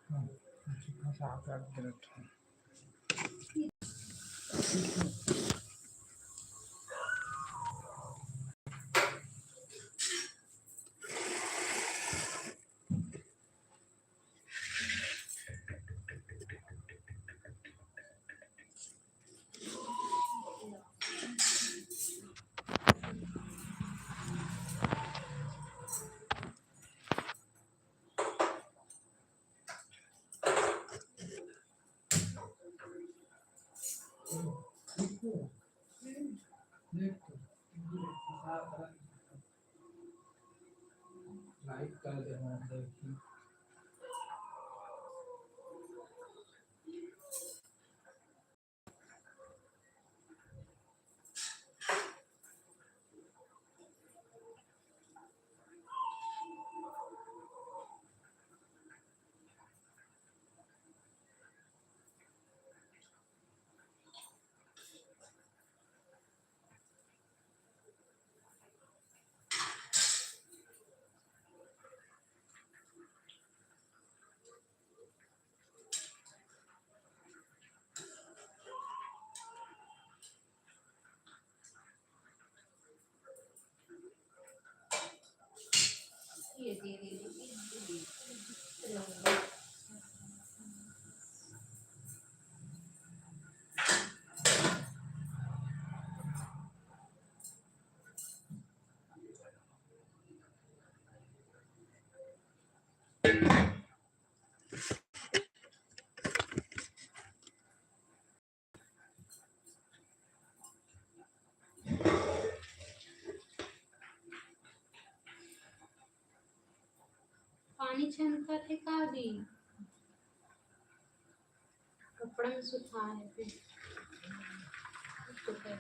हाँ, अच्छी खासा आप याद दे रखे हैं। लाइक कर देना देखिए। पानी छनका थे का दी कपड़ा में सुखा है फिर तो कह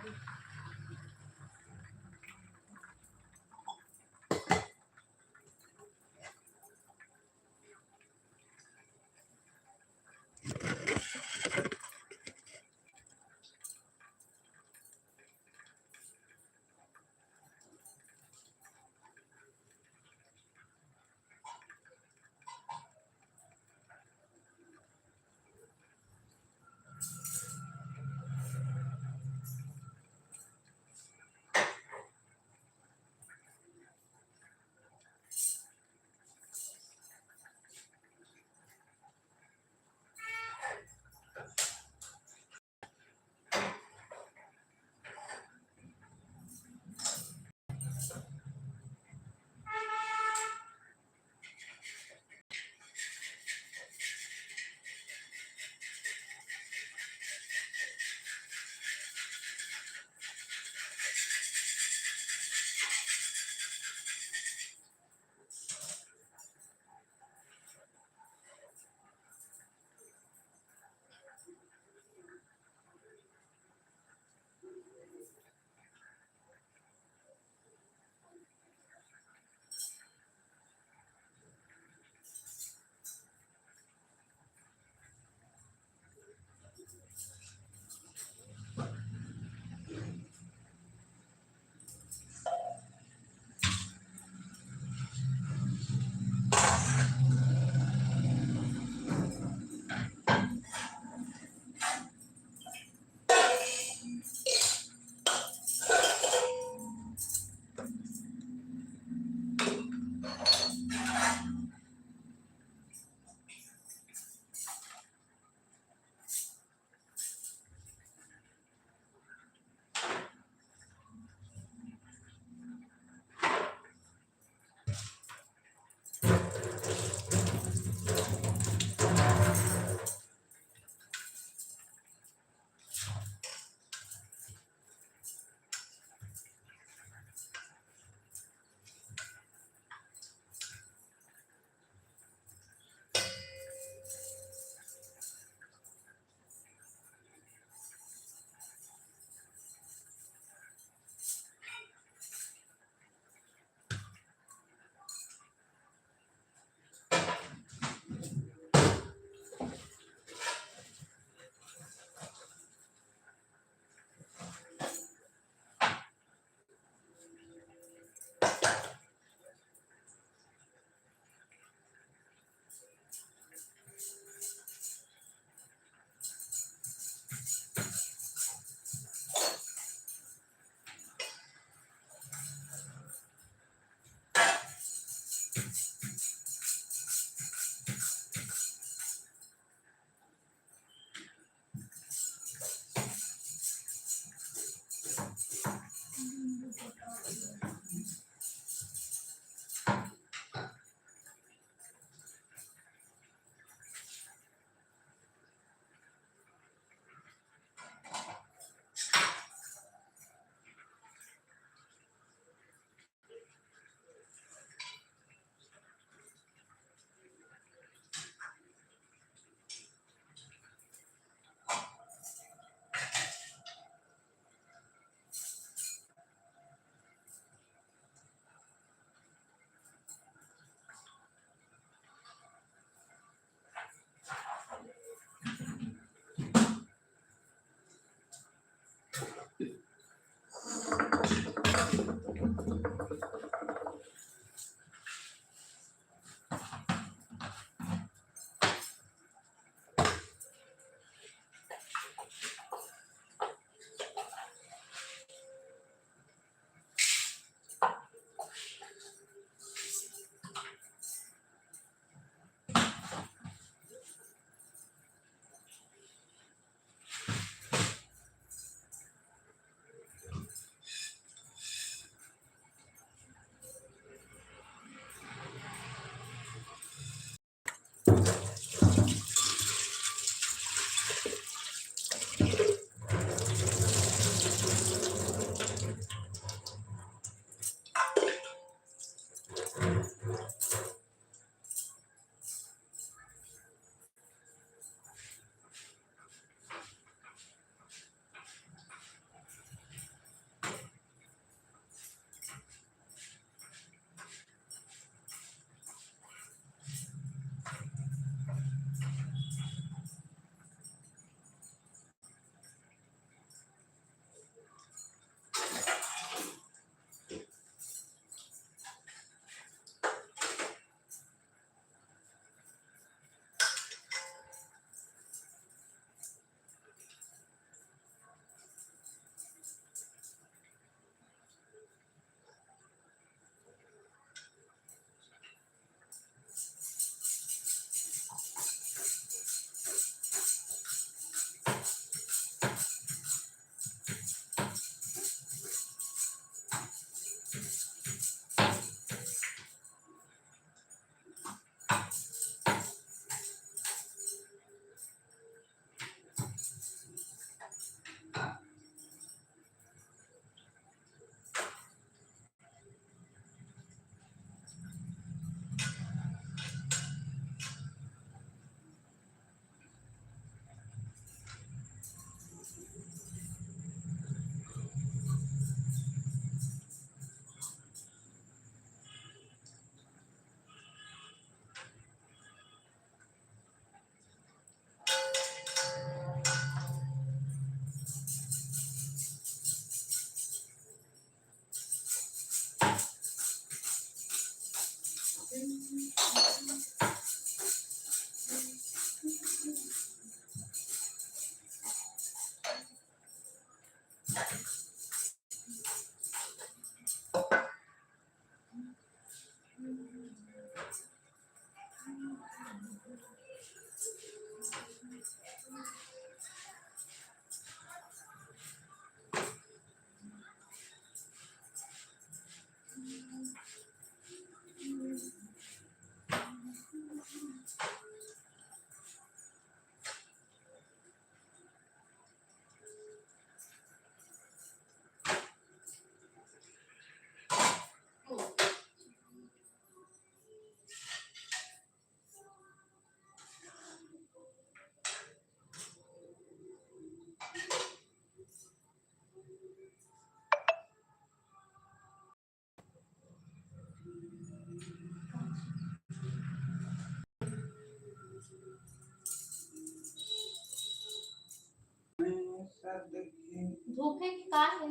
धूप है कि कार है?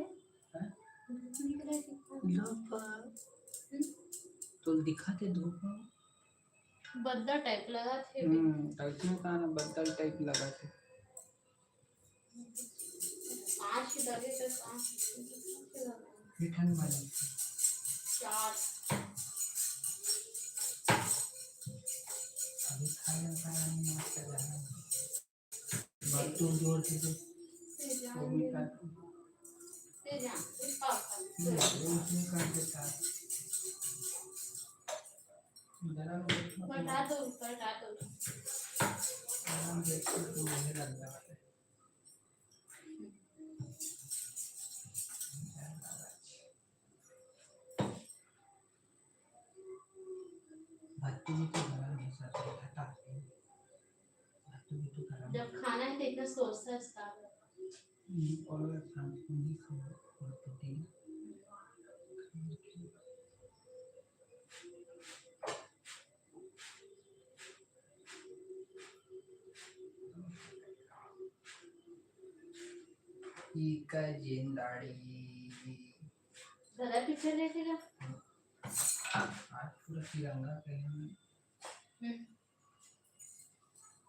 हैं? धूप निकले कि कार? धूप तो दिखाते धूप बद्दल टाइप लगा थे टाइप में कहा ना बदल टाइप लगा थे 5 लगे तो 5 ठंड वाली 4 अभी खाया नहीं मस्त जाना बात तो जोर से तो वो भी काट ते जा ते पापा वो उसमें काट देता जरा बता दो हम देखते तो मुझे लग रहा है भातू भी तो गरम है सर हटा भातू भी तो गरम जब खाना है तो इतना सोचता है इसका और खाना नहीं खाओ और प्रोटीन इका जिंदाड़ी दादा पीछे लेके जा आज पूरा तिरंगा कहीं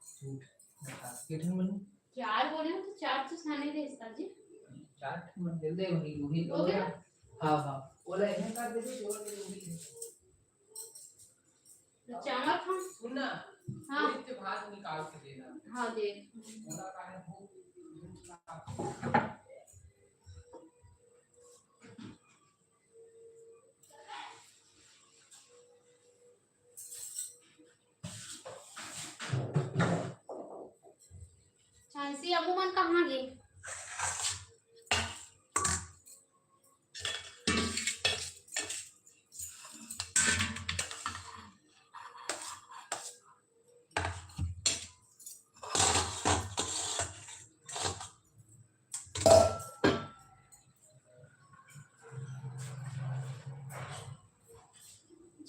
सूट बता कितने बने 4 बोले तो 4 तो खाने दे इसका जी 4 मन जल्दी वही हो गया हां ओला इन्हें कर दे तो और वही तो चावल खा सुनना हां इससे भात निकाल के देना हां दे ओला का है भूख चांसी अमूमन कहाँ गई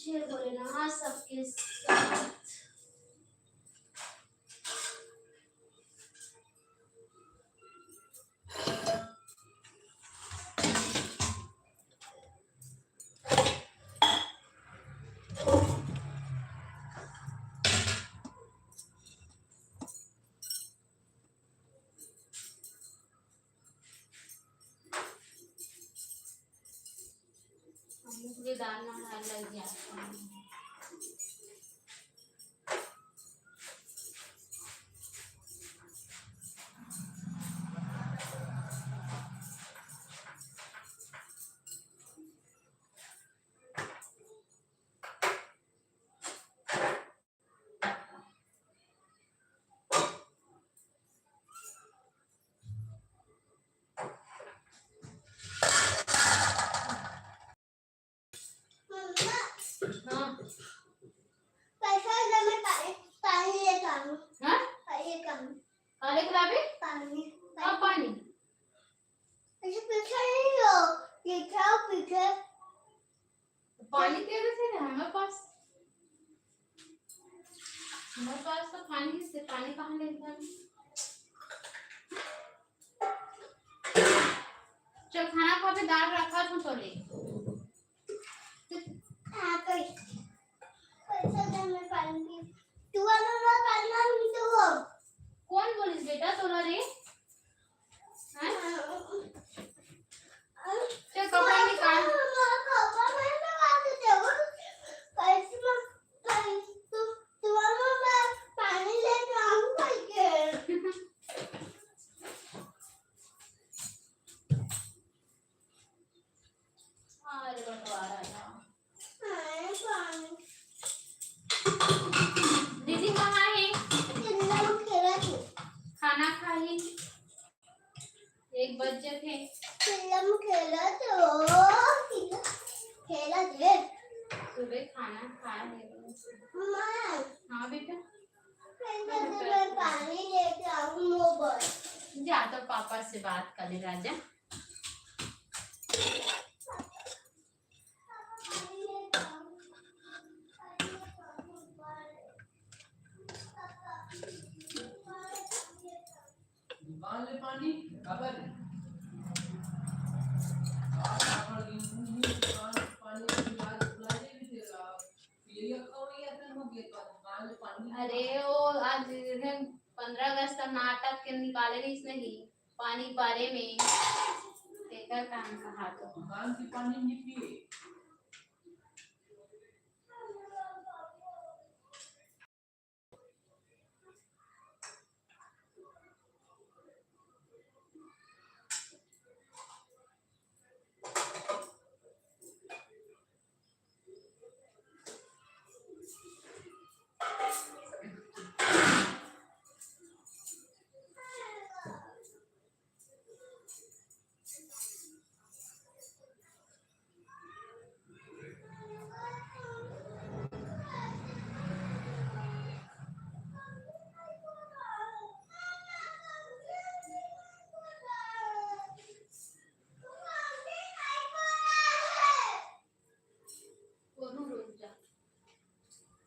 जय भोलेनाथ सबके साथ मुझे दाना लग गया हाँ पैसा जब मैं पानी लेता हूँ हाँ काले गुलाबी पानी अब पानी ऐसे पीछे नहीं हो पीछे पानी तेरे से हमारे पास तो पानी से पानी कहाँ लेता है चल खाना खा के दाल रखा तो ले पैसा जब मैं पानी तू वाला पानी नहीं तो वो कौन बोलिस बेटा तोला रे हैं चल कपड़ा निकाल कपड़ा मैं लगा देते हो कैसे मैं तू वाला मैं पानी लेके आऊँ करके अरे बटवारा था पानी दीदी कहाँ है कितना खेला तू खाना खा ली 1 बजे थे फिल्म खेला तो खेला थे सुबह खाना खाया है माँ हाँ बेटा पैसा जब मैं पानी लेके आऊँ मोबाइल जा तो पापा से बात कर ले राजा दुकान ले पानी खबर में 15 अगस्त का नाटक के निकाले गए इसने ही पानी पारे में देखा काम कहा तो दुकान की पानी नहीं पिए।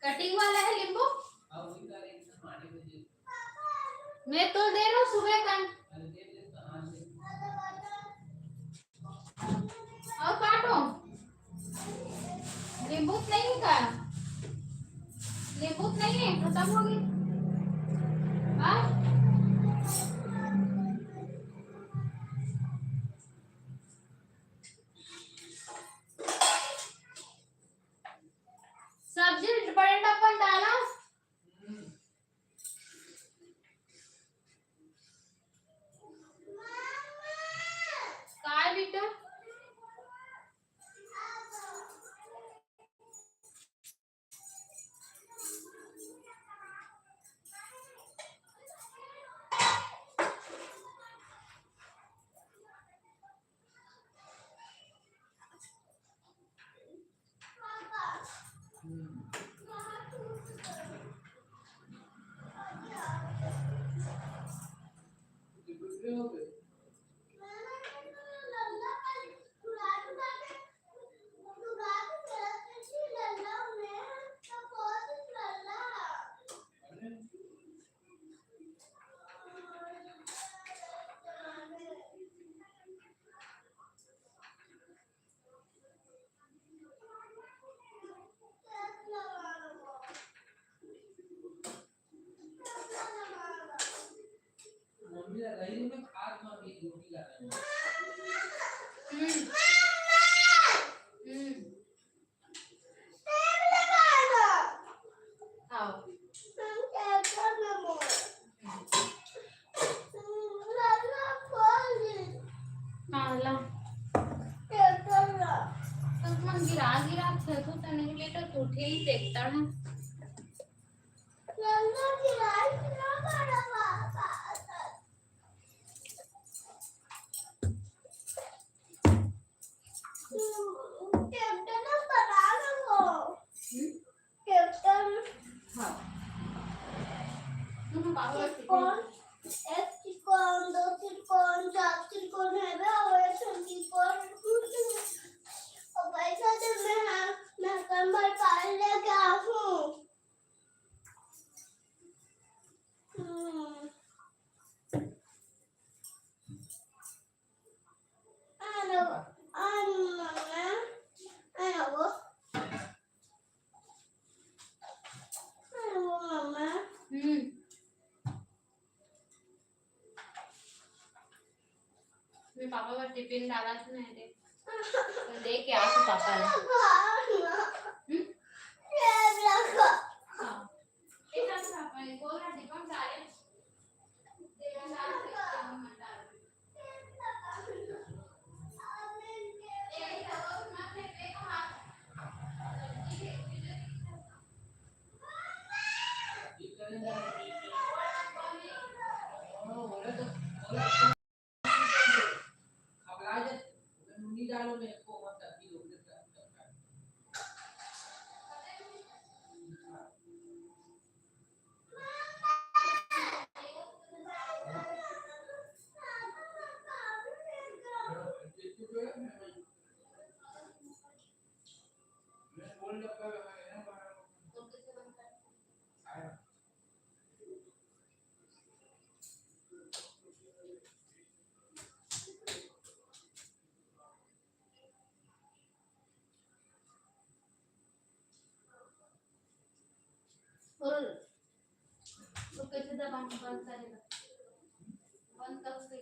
कटिंग वाला है नींबू अब वही का एक पानी में दे। मैं तो दे रहा हूँ सुबह का अरे दे दे कहां से। और काटो नींबू नहीं का नींबू नहीं है खत्म हो गई हाँ सब्जी बड़े डब्बा में डाला काय बेटा दूसरे हो गए। मम्मी रही में खाद में भी रोटी ला रही है। आओ ला तो मन गिरा खेतू तने के लिए तो टूटे ही देखता है हाँ तुम पापा त्रिकोण, एक त्रिकोण, दो त्रिकोण, चार त्रिकोण है ना और एक त्रिकोण और पैसा जब मैं कमर पाल लेके आऊँ मैं पापा का टिफिन डाला था ना दे तो दे के आ तो पापा ने हाँ एक साथ पापा ने बोला टिफिन डाले टिफिन डाल के मत डाल एक तो मत ले पे हाथ ये करेंगे। ओ बोले तो बोला अब आज मुनी डालो में को मत अभी लोग देता मैं बोल लगा है ना आया और तो कैसे जबान बंद करेगा बंद कर उसके